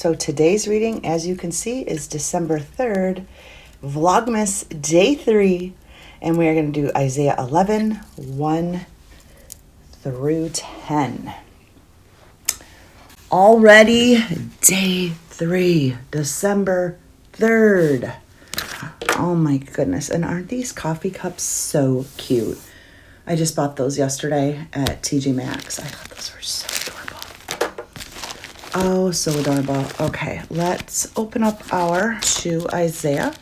So today's reading, as you can see, is December 3rd, Vlogmas Day 3, and we are going to do Isaiah 11, 1 through 10. Already Day 3, December 3rd. Oh my goodness, and aren't these coffee cups so cute? I just bought those yesterday at TJ Maxx. I thought those were so adorable. Oh, so adorable. Okay, let's open up to Isaiah.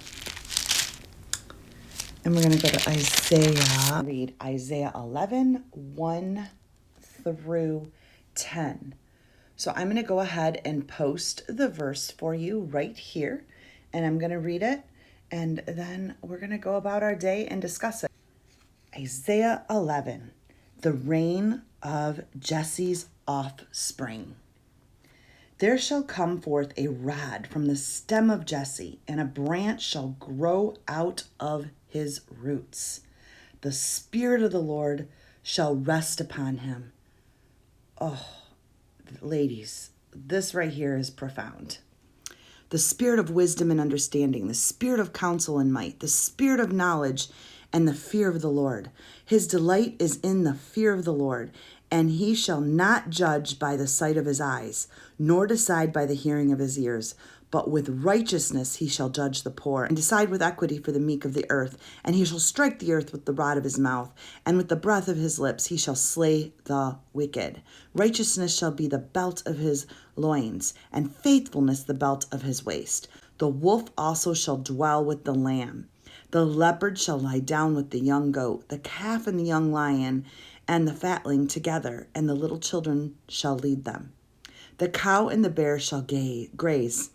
And we're going to go to Isaiah. Read Isaiah 11, 1 through 10. So I'm going to go ahead and post the verse for you right here. And I'm going to read it. And then we're going to go about our day and discuss it. Isaiah 11, the reign of Jesse's offspring. There shall come forth a rod from the stem of Jesse, and a branch shall grow out of his roots. The Spirit of the Lord shall rest upon him. Oh, ladies, this right here is profound. The spirit of wisdom and understanding, the spirit of counsel and might, the spirit of knowledge and the fear of the Lord. His delight is in the fear of the Lord, and he shall not judge by the sight of his eyes, nor decide by the hearing of his ears. But with righteousness he shall judge the poor, and decide with equity for the meek of the earth. And he shall strike the earth with the rod of his mouth, and with the breath of his lips he shall slay the wicked. Righteousness shall be the belt of his loins, and faithfulness the belt of his waist. The wolf also shall dwell with the lamb. The leopard shall lie down with the young goat, the calf and the young lion, and the fatling together, and the little children shall lead them. The cow and the bear shall graze.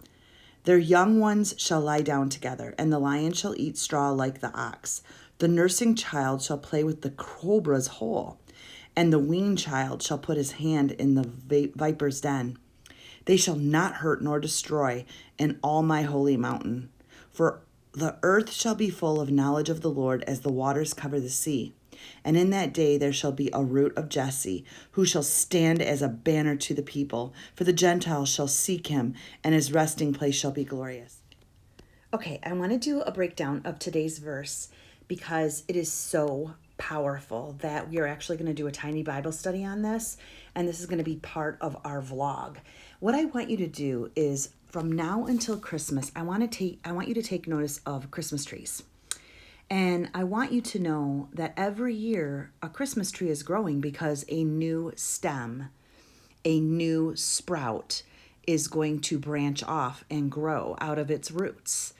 Their young ones shall lie down together, and the lion shall eat straw like the ox. The nursing child shall play with the cobra's hole, and the weaned child shall put his hand in the viper's den. They shall not hurt nor destroy in all my holy mountain. For the earth shall be full of knowledge of the Lord as the waters cover the sea. And in that day there shall be a root of Jesse, who shall stand as a banner to the people. For the Gentiles shall seek him, and his resting place shall be glorious. Okay, I want to do a breakdown of today's verse because it is so powerful that we are actually going to do a tiny Bible study on this, and this is going to be part of our vlog. What I want you to do is, from now until Christmas, I want you to take notice of Christmas trees. And I want you to know that every year a Christmas tree is growing because a new stem, a new sprout is going to branch off and grow out of its roots.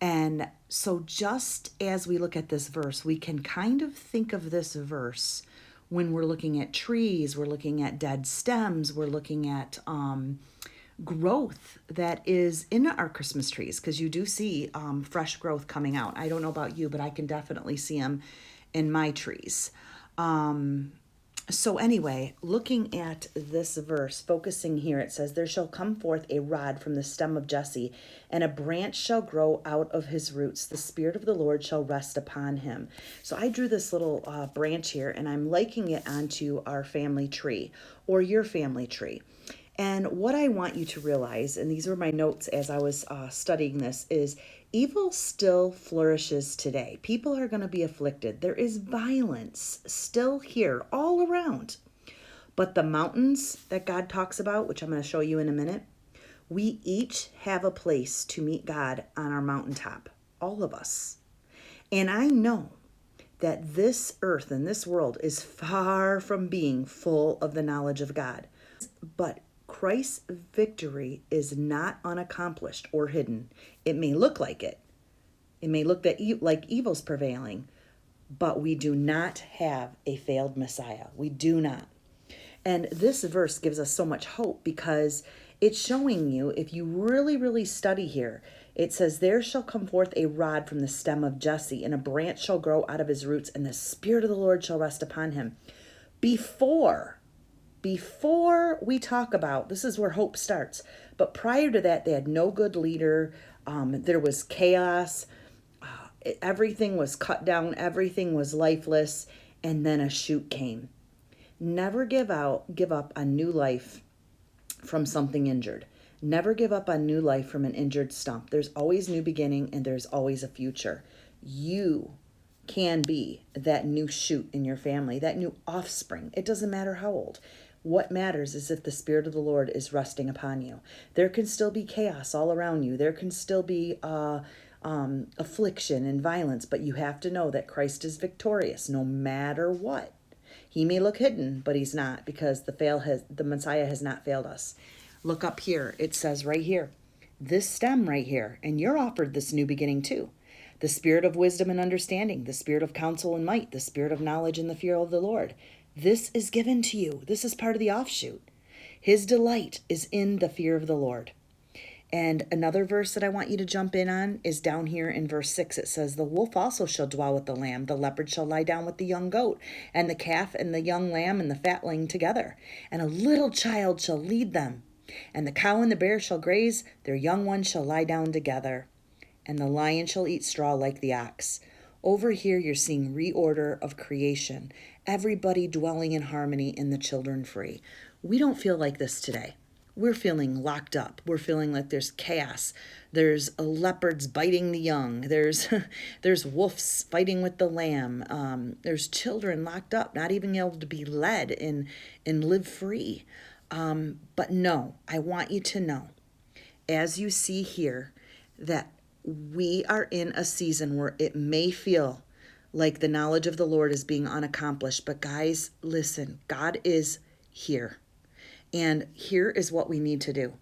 And so just as we look at this verse, we can kind of think of this verse when we're looking at trees, we're looking at dead stems, we're looking at growth that is in our Christmas trees, because you do see fresh growth coming out. I don't know about you, but I can definitely see them in my trees. So anyway, looking at this verse, focusing here, it says, there shall come forth a rod from the stem of Jesse, and a branch shall grow out of his roots. The Spirit of the Lord shall rest upon him. So I drew this little branch here, and I'm liking it onto our family tree or your family tree. And what I want you to realize, and these were my notes as I was studying this, is evil still flourishes today. People are going to be afflicted. There is violence still here all around. But the mountains that God talks about, which I'm going to show you in a minute, we each have a place to meet God on our mountaintop, all of us. And I know that this earth and this world is far from being full of the knowledge of God. But Christ's victory is not unaccomplished or hidden. It may look like it. It may look like evil's prevailing, but we do not have a failed Messiah. We do not. And this verse gives us so much hope because it's showing you, if you really, really study here, it says, there shall come forth a rod from the stem of Jesse, and a branch shall grow out of his roots, and the Spirit of the Lord shall rest upon him. Before we talk about, this is where hope starts, but prior to that, they had no good leader. There was chaos. Everything was cut down. Everything was lifeless. And then a shoot came. Never give up a new life from something injured. Never give up on new life from an injured stump. There's always new beginning and there's always a future. You can be that new shoot in your family, that new offspring. It doesn't matter how old. What matters is if the Spirit of the Lord is resting upon you. There can still be chaos all around you. There can still be affliction and violence, but you have to know that Christ is victorious no matter what. He may look hidden, but he's not, because the Messiah has not failed us. Look up here. It says right here, this stem right here, and you're offered this new beginning too. The spirit of wisdom and understanding, the spirit of counsel and might, the spirit of knowledge and the fear of the Lord. This is given to you. This is part of the offshoot. His delight is in the fear of the Lord. And another verse that I want you to jump in on is down here in verse 6. It says, the wolf also shall dwell with the lamb. The leopard shall lie down with the young goat, and the calf and the young lamb and the fatling together. And a little child shall lead them. And the cow and the bear shall graze. Their young ones shall lie down together. And the lion shall eat straw like the ox. Over here, you're seeing reorder of creation. Everybody dwelling in harmony and the children free. We don't feel like this today. We're feeling locked up. We're feeling like there's chaos. There's leopards biting the young. There's wolves fighting with the lamb. There's children locked up, not even able to be led and live free. But no, I want you to know, as you see here, that we are in a season where it may feel like the knowledge of the Lord is being unaccomplished. But guys, listen, God is here. And here is what we need to do.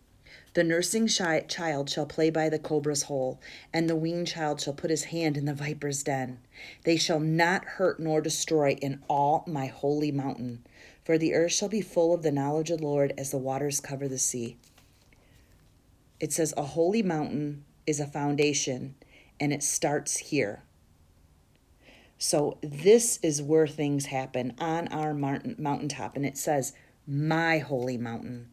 The nursing child shall play by the cobra's hole, and the weaned child shall put his hand in the viper's den. They shall not hurt nor destroy in all my holy mountain, for the earth shall be full of the knowledge of the Lord as the waters cover the sea. It says a holy mountain is a foundation, and it starts here. So this is where things happen on our mountaintop, and it says, my holy mountain,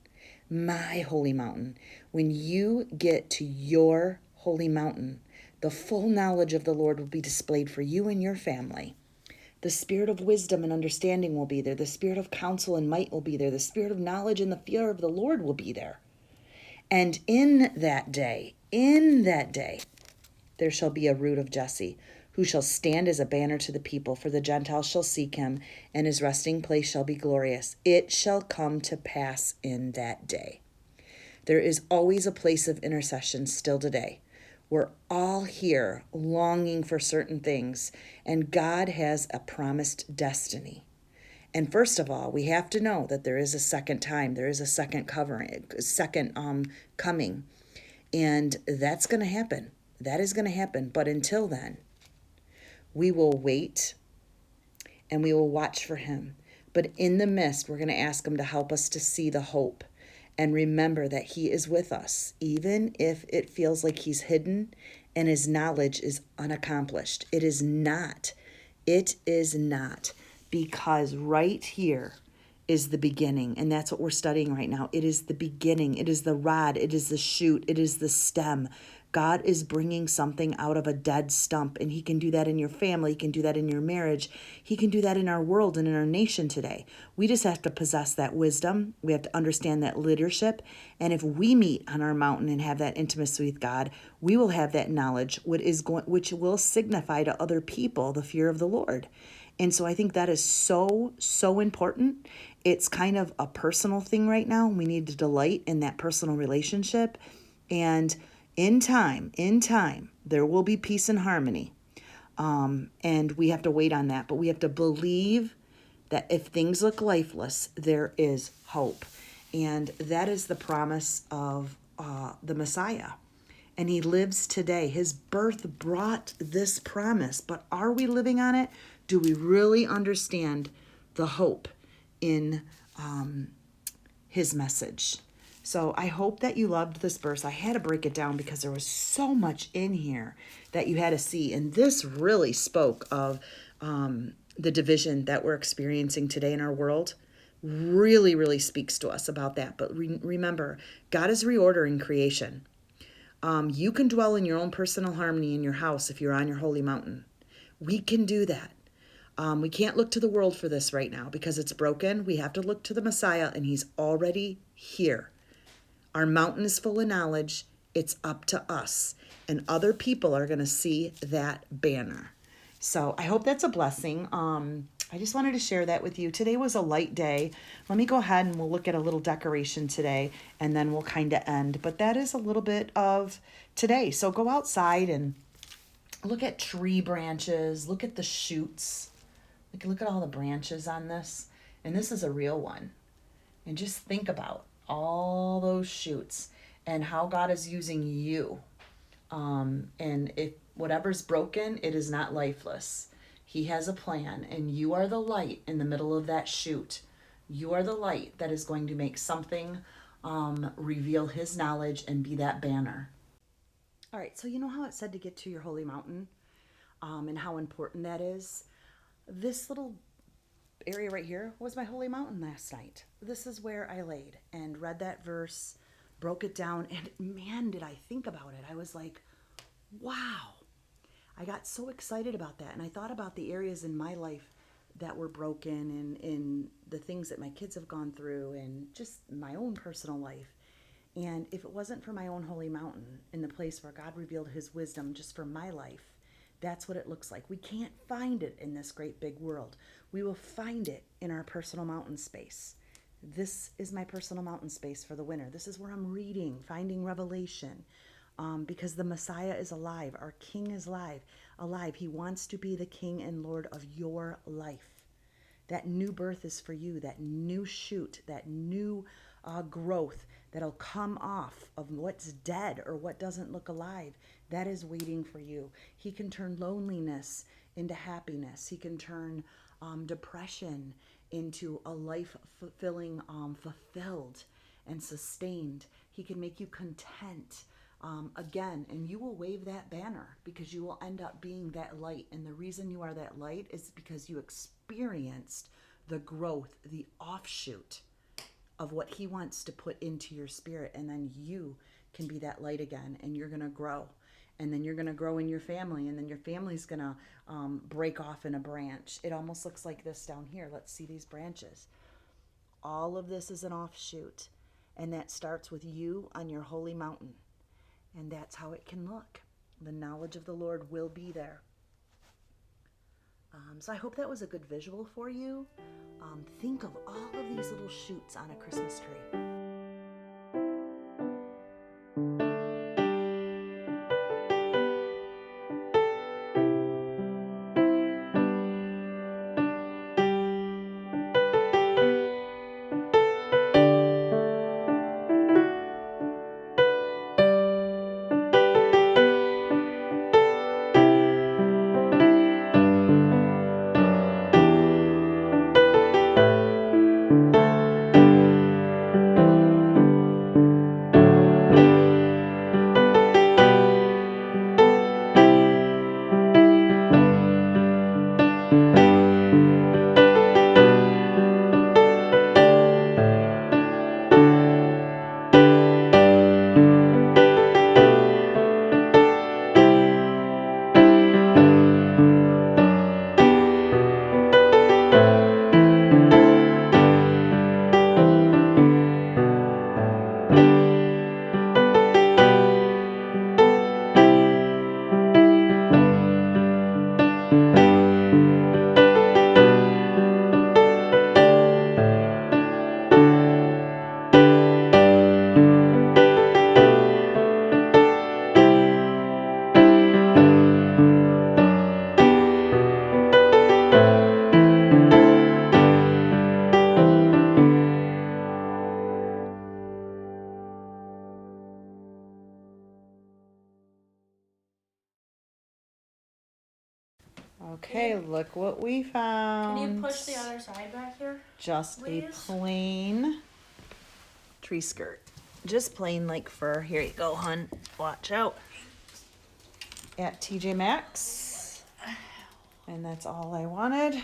my holy mountain. When you get to your holy mountain, the full knowledge of the Lord will be displayed for you and your family. The spirit of wisdom and understanding will be there. The spirit of counsel and might will be there. The spirit of knowledge and the fear of the Lord will be there. And in that day, there shall be a root of Jesse, who shall stand as a banner to the people, for the Gentiles shall seek him, and his resting place shall be glorious. It shall come to pass in that day. There is always a place of intercession still today. We're all here longing for certain things, and God has a promised destiny. And first of all, we have to know that there is a second time, there is a second coming, and that's going to happen. That is going to happen. But until then, we will wait and we will watch for him. But in the midst, we're going to ask him to help us to see the hope and remember that he is with us, even if it feels like he's hidden and his knowledge is unaccomplished. It is not. It is not, because right here is the beginning, and that's what we're studying right now. It is the beginning. It is the rod. It is the shoot. It is the stem. God is bringing something out of a dead stump, and he can do that in your family. He can do that in your marriage. He can do that in our world and in our nation today. We just have to possess that wisdom. We have to understand that leadership. And if we meet on our mountain and have that intimacy with God, we will have that knowledge, which will signify to other people the fear of the Lord. And so I think that is so, so important. It's kind of a personal thing right now. We need to delight in that personal relationship. And in time, there will be peace and harmony. And we have to wait on that. But we have to believe that if things look lifeless, there is hope. And that is the promise of the Messiah. And he lives today. His birth brought this promise. But are we living on it? Do we really understand the hope in his message? So I hope that you loved this verse. I had to break it down because there was so much in here that you had to see. And this really spoke of the division that we're experiencing today in our world. Really, really speaks to us about that. But remember, God is reordering creation. You can dwell in your own personal harmony in your house if you're on your holy mountain. We can do that. We can't look to the world for this right now because it's broken. We have to look to the Messiah, and he's already here. Our mountain is full of knowledge. It's up to us. And other people are going to see that banner. So I hope that's a blessing. I just wanted to share that with you. Today was a light day. Let me go ahead and we'll look at a little decoration today, and then we'll kind of end. But that is a little bit of today. So go outside and look at tree branches. Look at the shoots. Look at all the branches on this. And this is a real one. And just think about all those shoots and how God is using you. And if whatever's broken, it is not lifeless. He has a plan, and you are the light in the middle of that shoot. You are the light that is going to make something reveal his knowledge and be that banner. All right, so you know how it said to get to your holy mountain, and how important that is? This little area right here was my holy mountain last night. This is where I laid and read that verse, broke it down, and man, did I think about it. I was like, wow. I got so excited about that, and I thought about the areas in my life that were broken, and in the things that my kids have gone through, and just my own personal life. And if it wasn't for my own holy mountain, in the place where God revealed his wisdom just for my life, that's what it looks like. We can't find it in this great big world. We will find it in our personal mountain space. This is my personal mountain space for the winter. This is where I'm reading, finding revelation, because the Messiah is alive. Our King is alive. He wants to be the King and Lord of your life. That new birth is for you, that new shoot, that new growth that'll come off of what's dead or what doesn't look alive. That is waiting for you. He can turn loneliness into happiness. He can turn depression into a life fulfilling, fulfilled and sustained. He can make you content again, and you will wave that banner because you will end up being that light. And the reason you are that light is because you experienced the growth, the offshoot of what he wants to put into your spirit. And then you can be that light again, and you're going to grow. And then you're going to grow in your family, and then your family's going to break off in a branch. It almost looks like this down here. Let's see these branches. All of this is an offshoot, and that starts with you on your holy mountain. And that's how it can look. The knowledge of the Lord will be there. So I hope that was a good visual for you. Think of all of these little shoots on a Christmas tree. Okay, look what we found. Can you push the other side back here? Just please? a plain tree skirt. Just plain like fur. Here you go, hun. Watch out. At TJ Maxx. And that's all I wanted.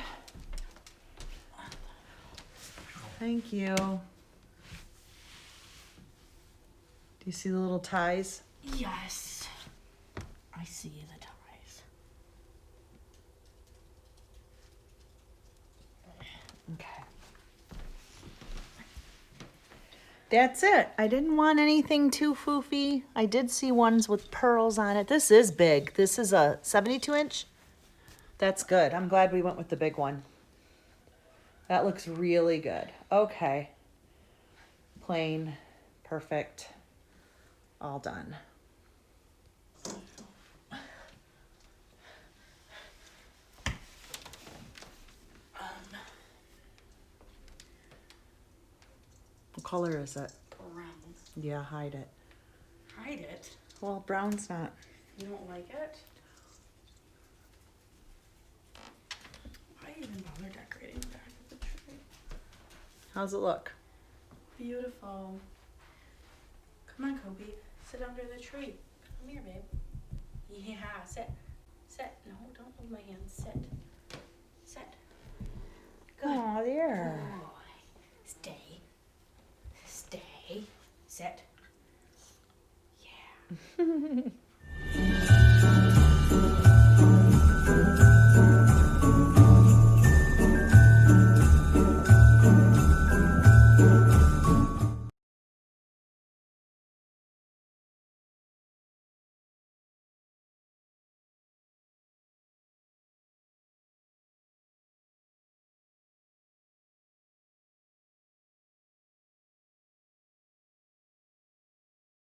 Thank you. Do you see the little ties? Yes. I see the ties. Okay. That's it. I didn't want anything too foofy. I did see ones with pearls on it. This is big. This is a 72 inch. That's good. I'm glad we went with the big one. That looks really good. Okay. Plain, perfect, all done. What color is it? Brown. Yeah, hide it. Hide it. Well, brown's not. You don't like it? Why even bother decorating the back of the tree? How's it look? Beautiful. Come on, Kobe. Sit under the tree. Come here, babe. Yeah, sit. Sit. No, don't hold my hand. Sit. Sit. Good. Oh, there. Boy. Stay. Stay. Sit. Yeah.